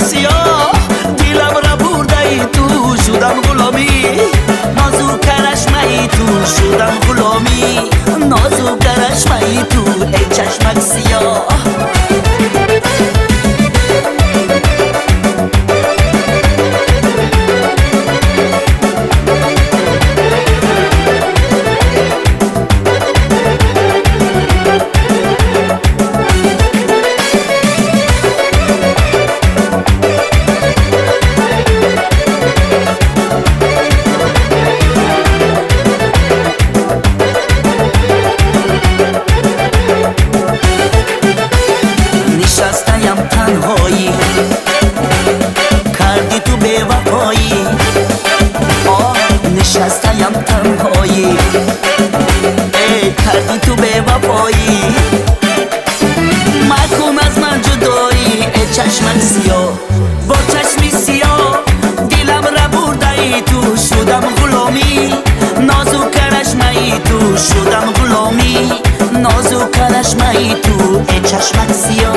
سیاه دیلم را برده ای تو شدم غلامی نازو کرشمه تو شدم غلامی نازو کرشمه تو ای چشمک سیاه نشستم تنهایی کردی تو به وفایی نشستم تنهایی کردی تو به وفایی مکن از من جدایی ای چشمک سیاه با چشمی سیاه دیلم را برده ای تو شدم غلامی نازو کرشمه تو شدم غلامی نازو کرشمه تو ای چشمک سیاه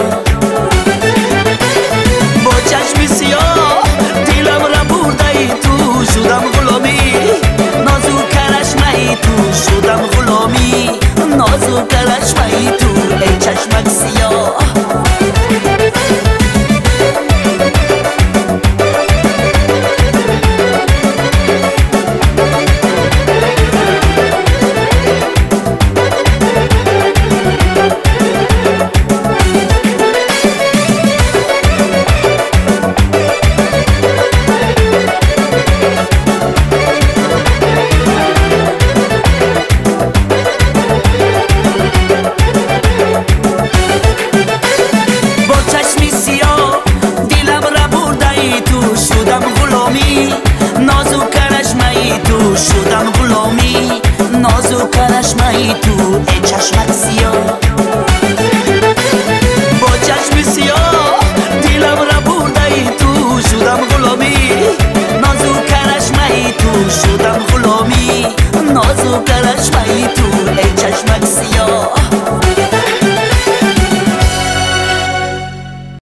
با چشمی سیاه دیلم را برده ای تو شدم غلامی نازو کرشمه تو شدم غلامی نازو کرشمه تو